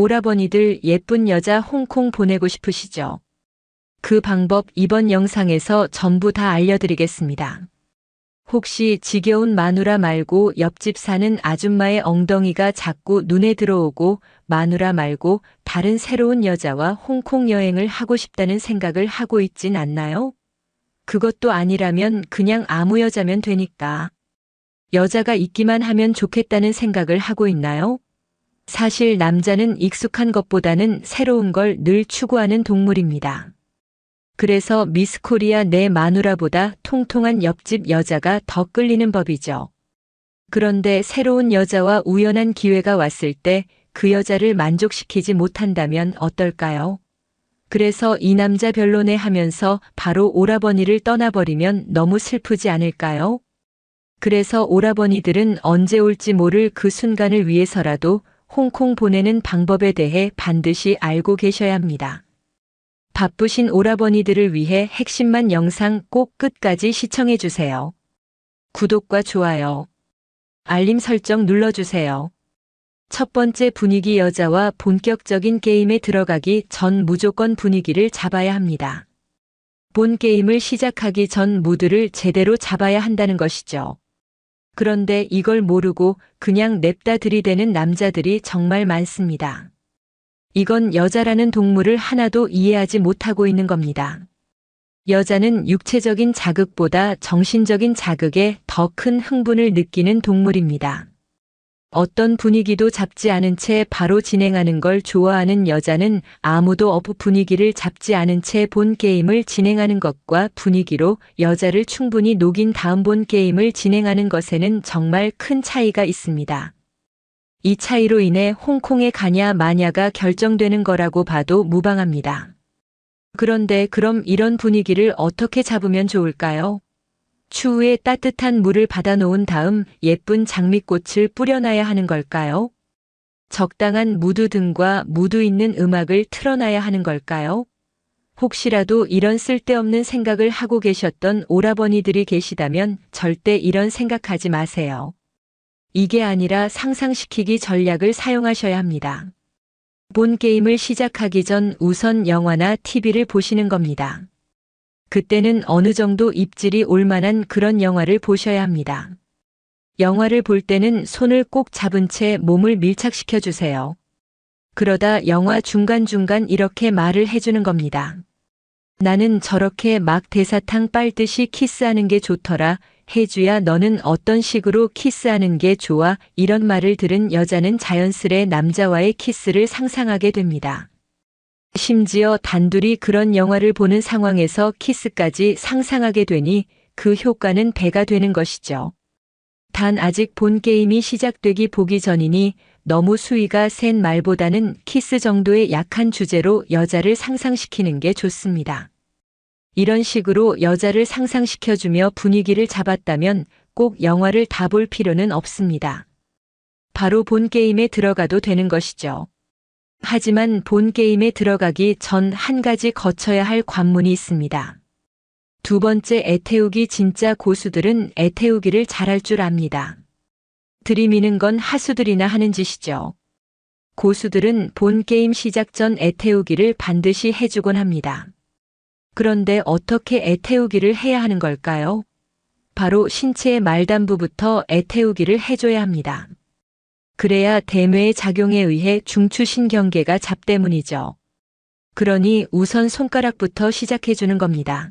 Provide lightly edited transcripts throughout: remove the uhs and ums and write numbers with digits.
오라버니들 예쁜 여자 홍콩 보내고 싶으시죠? 그 방법 이번 영상에서 전부 다 알려드리겠습니다. 혹시 지겨운 마누라 말고 옆집 사는 아줌마의 엉덩이가 자꾸 눈에 들어오고 마누라 말고 다른 새로운 여자와 홍콩 여행을 하고 싶다는 생각을 하고 있진 않나요? 그것도 아니라면 그냥 아무 여자면 되니까. 여자가 있기만 하면 좋겠다는 생각을 하고 있나요? 사실 남자는 익숙한 것보다는 새로운 걸 늘 추구하는 동물입니다. 그래서 미스 코리아 내 마누라보다 통통한 옆집 여자가 더 끌리는 법이죠. 그런데 새로운 여자와 우연한 기회가 왔을 때 그 여자를 만족시키지 못한다면 어떨까요? 그래서 이 남자 별로네 하면서 바로 오라버니를 떠나버리면 너무 슬프지 않을까요? 그래서 오라버니들은 언제 올지 모를 그 순간을 위해서라도 홍콩 보내는 방법에 대해 반드시 알고 계셔야 합니다. 바쁘신 오라버니들을 위해 핵심만 영상 꼭 끝까지 시청해 주세요. 구독과 좋아요, 알림 설정 눌러주세요. 첫 번째 분위기 여자와 본격적인 게임에 들어가기 전 무조건 분위기를 잡아야 합니다. 본 게임을 시작하기 전 무드를 제대로 잡아야 한다는 것이죠. 그런데 이걸 모르고 그냥 냅다 들이대는 남자들이 정말 많습니다. 이건 여자라는 동물을 하나도 이해하지 못하고 있는 겁니다. 여자는 육체적인 자극보다 정신적인 자극에 더 큰 흥분을 느끼는 동물입니다. 어떤 분위기도 잡지 않은 채 바로 진행하는 걸 좋아하는 여자는 아무도 없고 분위기를 잡지 않은 채 본 게임을 진행하는 것과 분위기로 여자를 충분히 녹인 다음 본 게임을 진행하는 것에는 정말 큰 차이가 있습니다. 이 차이로 인해 홍콩에 가냐 마냐가 결정되는 거라고 봐도 무방합니다. 그런데 그럼 이런 분위기를 어떻게 잡으면 좋을까요? 추후에 따뜻한 물을 받아놓은 다음 예쁜 장미꽃을 뿌려놔야 하는 걸까요? 적당한 무드 등과 무드 있는 음악을 틀어놔야 하는 걸까요? 혹시라도 이런 쓸데없는 생각을 하고 계셨던 오라버니들이 계시다면 절대 이런 생각하지 마세요. 이게 아니라 상상시키기 전략을 사용하셔야 합니다. 본 게임을 시작하기 전 우선 영화나 TV를 보시는 겁니다. 그때는 어느 정도 입질이 올 만한 그런 영화를 보셔야 합니다. 영화를 볼 때는 손을 꼭 잡은 채 몸을 밀착시켜 주세요. 그러다 영화 중간중간 이렇게 말을 해주는 겁니다. 나는 저렇게 막 대사탕 빨듯이 키스하는 게 좋더라. 혜주야, 너는 어떤 식으로 키스하는 게 좋아? 이런 말을 들은 여자는 자연스레 남자와의 키스를 상상하게 됩니다. 심지어 단둘이 그런 영화를 보는 상황에서 키스까지 상상하게 되니 그 효과는 배가 되는 것이죠. 단 아직 본 게임이 시작되기 보기 전이니 너무 수위가 센 말보다는 키스 정도의 약한 주제로 여자를 상상시키는 게 좋습니다. 이런 식으로 여자를 상상시켜주며 분위기를 잡았다면 꼭 영화를 다 볼 필요는 없습니다. 바로 본 게임에 들어가도 되는 것이죠. 하지만 본 게임에 들어가기 전 한 가지 거쳐야 할 관문이 있습니다. 두 번째, 애태우기. 진짜 고수들은 애태우기를 잘할 줄 압니다. 들이미는 건 하수들이나 하는 짓이죠. 고수들은 본 게임 시작 전 애태우기를 반드시 해주곤 합니다. 그런데 어떻게 애태우기를 해야 하는 걸까요? 바로 신체의 말단부부터 애태우기를 해줘야 합니다. 그래야 대뇌의 작용에 의해 중추신경계가 잡때문이죠. 그러니 우선 손가락부터 시작해주는 겁니다.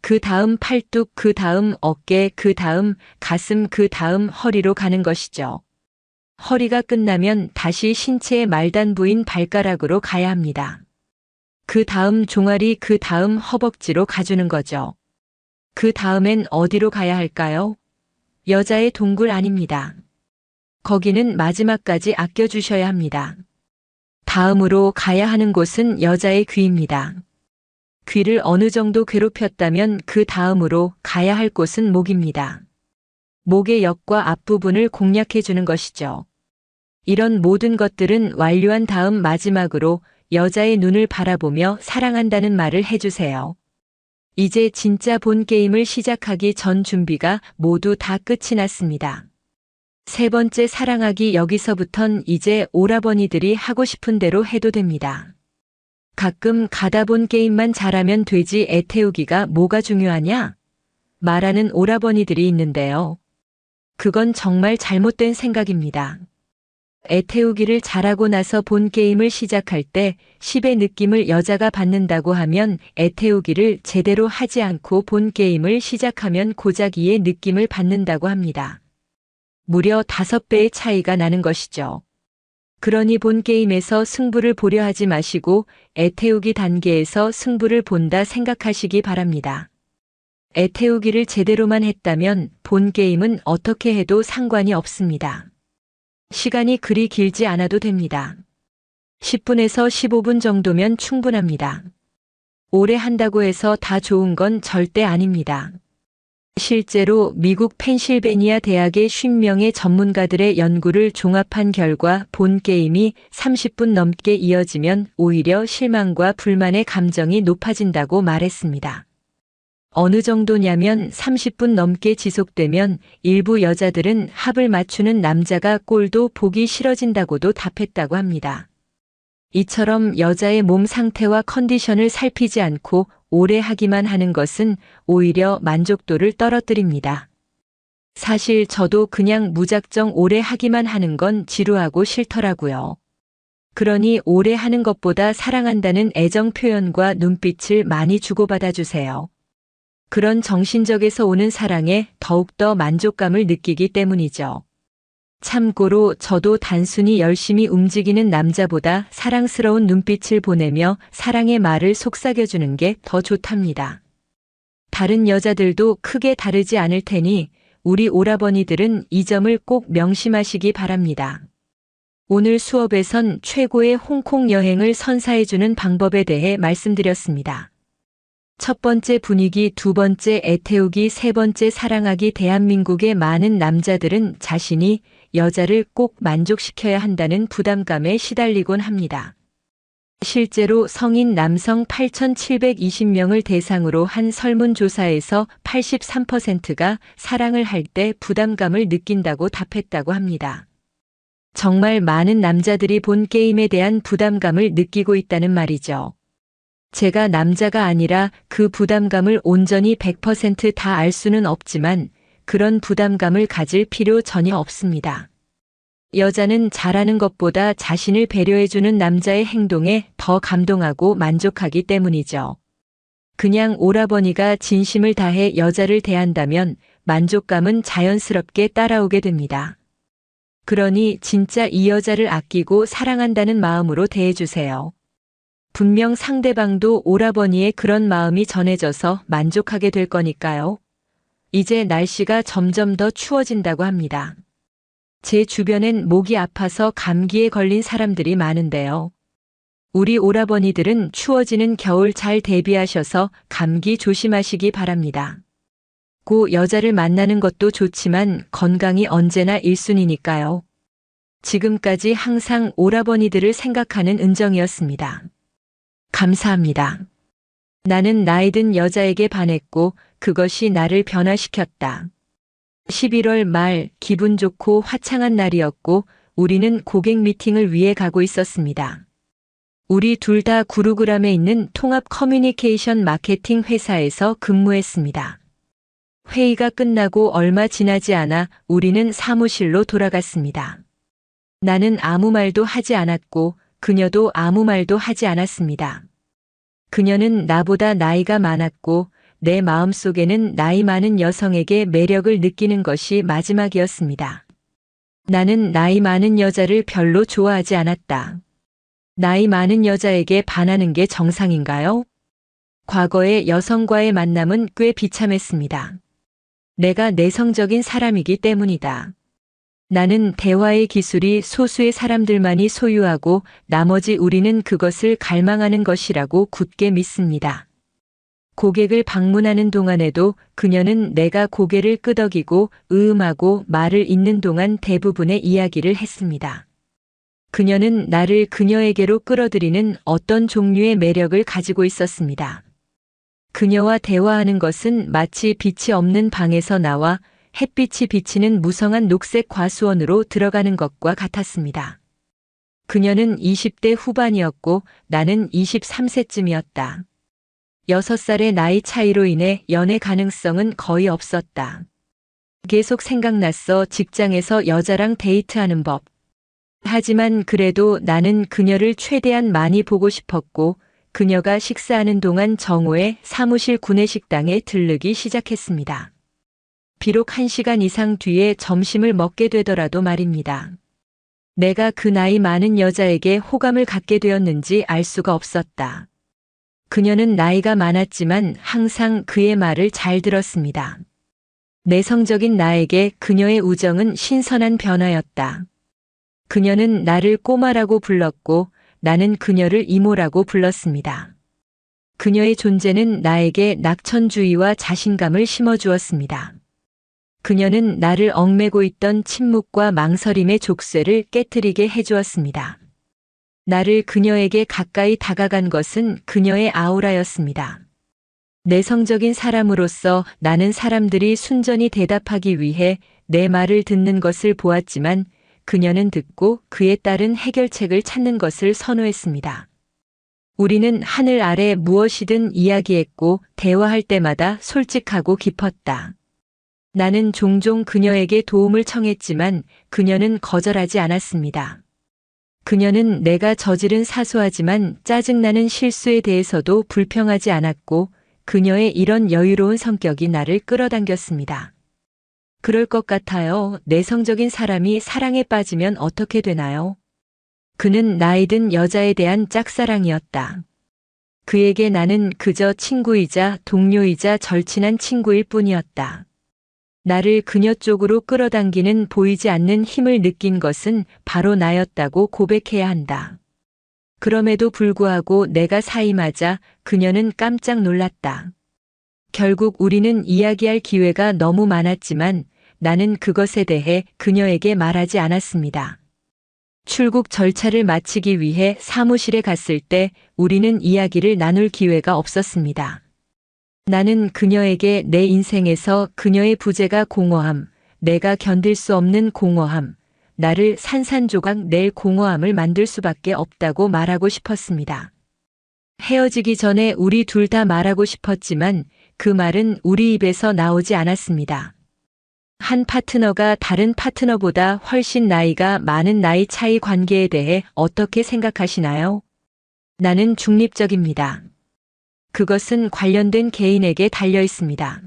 그 다음 팔뚝, 그 다음 어깨, 그 다음 가슴, 그 다음 허리로 가는 것이죠. 허리가 끝나면 다시 신체의 말단부인 발가락으로 가야 합니다. 그 다음 종아리, 그 다음 허벅지로 가주는 거죠. 그 다음엔 어디로 가야 할까요? 여자의 동굴 아닙니다. 거기는 마지막까지 아껴주셔야 합니다. 다음으로 가야 하는 곳은 여자의 귀입니다. 귀를 어느 정도 괴롭혔다면 그 다음으로 가야 할 곳은 목입니다. 목의 옆과 앞부분을 공략해주는 것이죠. 이런 모든 것들은 완료한 다음 마지막으로 여자의 눈을 바라보며 사랑한다는 말을 해주세요. 이제 진짜 본 게임을 시작하기 전 준비가 모두 다 끝이 났습니다. 세 번째 사랑하기 여기서부턴 이제 오라버니들이 하고 싶은 대로 해도 됩니다. 가끔 가다 본 게임만 잘하면 되지 애태우기가 뭐가 중요하냐? 말하는 오라버니들이 있는데요. 그건 정말 잘못된 생각입니다. 애태우기를 잘하고 나서 본 게임을 시작할 때 10의 느낌을 여자가 받는다고 하면 애태우기를 제대로 하지 않고 본 게임을 시작하면 고작 2의 느낌을 받는다고 합니다. 무려 5배의 차이가 나는 것이죠. 그러니 본 게임에서 승부를 보려 하지 마시고 애태우기 단계에서 승부를 본다 생각하시기 바랍니다. 애태우기를 제대로만 했다면 본 게임은 어떻게 해도 상관이 없습니다. 시간이 그리 길지 않아도 됩니다. 10분에서 15분 정도면 충분합니다. 오래 한다고 해서 다 좋은 건 절대 아닙니다. 실제로 미국 펜실베니아 대학의 50명의 전문가들의 연구를 종합한 결과 본 게임이 30분 넘게 이어지면 오히려 실망과 불만의 감정이 높아진다고 말했습니다. 어느 정도냐면 30분 넘게 지속되면 일부 여자들은 합을 맞추는 남자가 꼴도 보기 싫어진다고도 답했다고 합니다. 이처럼 여자의 몸 상태와 컨디션을 살피지 않고 오래 하기만 하는 것은 오히려 만족도를 떨어뜨립니다. 사실 저도 그냥 무작정 오래 하기만 하는 건 지루하고 싫더라고요. 그러니 오래 하는 것보다 사랑한다는 애정 표현과 눈빛을 많이 주고받아 주세요. 그런 정신적에서 오는 사랑에 더욱더 만족감을 느끼기 때문이죠. 참고로 저도 단순히 열심히 움직이는 남자보다 사랑스러운 눈빛을 보내며 사랑의 말을 속삭여주는 게 더 좋답니다. 다른 여자들도 크게 다르지 않을 테니 우리 오라버니들은 이 점을 꼭 명심하시기 바랍니다. 오늘 수업에선 최고의 홍콩 여행을 선사해주는 방법에 대해 말씀드렸습니다. 첫 번째 분위기, 두 번째 애태우기, 세 번째 사랑하기. 대한민국의 많은 남자들은 자신이 여자를 꼭 만족시켜야 한다는 부담감에 시달리곤 합니다. 실제로 성인 남성 8,720명을 대상으로 한 설문조사에서 83%가 사랑을 할 때 부담감을 느낀다고 답했다고 합니다. 정말 많은 남자들이 본 게임에 대한 부담감을 느끼고 있다는 말이죠. 제가 남자가 아니라 그 부담감을 온전히 100% 다 알 수는 없지만 그런 부담감을 가질 필요 전혀 없습니다. 여자는 잘하는 것보다 자신을 배려해주는 남자의 행동에 더 감동하고 만족하기 때문이죠. 그냥 오라버니가 진심을 다해 여자를 대한다면 만족감은 자연스럽게 따라오게 됩니다. 그러니 진짜 이 여자를 아끼고 사랑한다는 마음으로 대해주세요. 분명 상대방도 오라버니의 그런 마음이 전해져서 만족하게 될 거니까요. 이제 날씨가 점점 더 추워진다고 합니다. 제 주변엔 목이 아파서 감기에 걸린 사람들이 많은데요. 우리 오라버니들은 추워지는 겨울 잘 대비하셔서 감기 조심하시기 바랍니다. 고 여자를 만나는 것도 좋지만 건강이 언제나 1순위니까요. 지금까지 항상 오라버니들을 생각하는 은정이었습니다. 감사합니다. 나는 나이 든 여자에게 반했고 그것이 나를 변화시켰다. 11월 말 기분 좋고 화창한 날이었고 우리는 고객 미팅을 위해 가고 있었습니다. 우리 둘 다 구루그람에 있는 통합 커뮤니케이션 마케팅 회사에서 근무했습니다. 회의가 끝나고 얼마 지나지 않아 우리는 사무실로 돌아갔습니다. 나는 아무 말도 하지 않았고 그녀도 아무 말도 하지 않았습니다. 그녀는 나보다 나이가 많았고 내 마음속에는 나이 많은 여성에게 매력을 느끼는 것이 마지막이었습니다. 나는 나이 많은 여자를 별로 좋아하지 않았다. 나이 많은 여자에게 반하는 게 정상인가요? 과거의 여성과의 만남은 꽤 비참했습니다. 내가 내성적인 사람이기 때문이다. 나는 대화의 기술이 소수의 사람들만이 소유하고 나머지 우리는 그것을 갈망하는 것이라고 굳게 믿습니다. 고객을 방문하는 동안에도 그녀는 내가 고개를 끄덕이고 으음하고 말을 잇는 동안 대부분의 이야기를 했습니다. 그녀는 나를 그녀에게로 끌어들이는 어떤 종류의 매력을 가지고 있었습니다. 그녀와 대화하는 것은 마치 빛이 없는 방에서 나와 햇빛이 비치는 무성한 녹색 과수원으로 들어가는 것과 같았습니다. 그녀는 20대 후반이었고 나는 23세쯤이었다. 6살의 나이 차이로 인해 연애 가능성은 거의 없었다. 계속 생각났어. 직장에서 여자랑 데이트하는 법. 하지만 그래도 나는 그녀를 최대한 많이 보고 싶었고 그녀가 식사하는 동안 정오에 사무실 구내식당에 들르기 시작했습니다. 비록 1시간 이상 뒤에 점심을 먹게 되더라도 말입니다. 내가 그 나이 많은 여자에게 호감을 갖게 되었는지 알 수가 없었다. 그녀는 나이가 많았지만 항상 그의 말을 잘 들었습니다. 내성적인 나에게 그녀의 우정은 신선한 변화였다. 그녀는 나를 꼬마라고 불렀고 나는 그녀를 이모라고 불렀습니다. 그녀의 존재는 나에게 낙천주의와 자신감을 심어주었습니다. 그녀는 나를 얽매고 있던 침묵과 망설임의 족쇄를 깨트리게 해주었습니다. 나를 그녀에게 가까이 다가간 것은 그녀의 아우라였습니다. 내성적인 사람으로서 나는 사람들이 순전히 대답하기 위해 내 말을 듣는 것을 보았지만 그녀는 듣고 그에 따른 해결책을 찾는 것을 선호했습니다. 우리는 하늘 아래 무엇이든 이야기했고 대화할 때마다 솔직하고 깊었다. 나는 종종 그녀에게 도움을 청했지만 그녀는 거절하지 않았습니다. 그녀는 내가 저지른 사소하지만 짜증나는 실수에 대해서도 불평하지 않았고 그녀의 이런 여유로운 성격이 나를 끌어당겼습니다. 그럴 것 같아요. 내성적인 사람이 사랑에 빠지면 어떻게 되나요? 그는 나이 든 여자에 대한 짝사랑이었다. 그에게 나는 그저 친구이자 동료이자 절친한 친구일 뿐이었다. 나를 그녀 쪽으로 끌어당기는 보이지 않는 힘을 느낀 것은 바로 나였다고 고백해야 한다. 그럼에도 불구하고 내가 사임하자 그녀는 깜짝 놀랐다. 결국 우리는 이야기할 기회가 너무 많았지만 나는 그것에 대해 그녀에게 말하지 않았습니다. 출국 절차를 마치기 위해 사무실에 갔을 때 우리는 이야기를 나눌 기회가 없었습니다. 나는 그녀에게 내 인생에서 그녀의 부재가 공허함, 내가 견딜 수 없는 공허함, 나를 산산조각 낼 공허함을 만들 수밖에 없다고 말하고 싶었습니다. 헤어지기 전에 우리 둘 다 말하고 싶었지만 그 말은 우리 입에서 나오지 않았습니다. 한 파트너가 다른 파트너보다 훨씬 나이가 많은 나이 차이 관계에 대해 어떻게 생각하시나요? 나는 중립적입니다. 그것은 관련된 개인에게 달려 있습니다.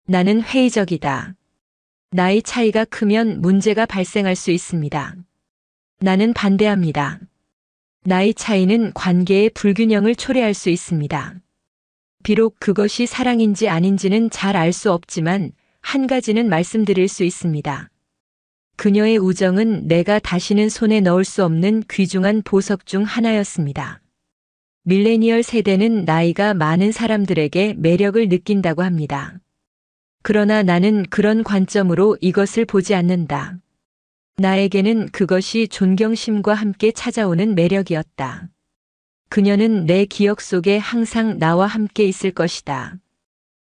나는 회의적이다. 나이 차이가 크면 문제가 발생할 수 있습니다. 나는 반대합니다. 나이 차이는 관계의 불균형을 초래할 수 있습니다. 비록 그것이 사랑인지 아닌지는 잘 알 수 없지만 한 가지는 말씀드릴 수 있습니다. 그녀의 우정은 내가 다시는 손에 넣을 수 없는 귀중한 보석 중 하나였습니다. 밀레니얼 세대는 나이가 많은 사람들에게 매력을 느낀다고 합니다. 그러나 나는 그런 관점으로 이것을 보지 않는다. 나에게는 그것이 존경심과 함께 찾아오는 매력이었다. 그녀는 내 기억 속에 항상 나와 함께 있을 것이다.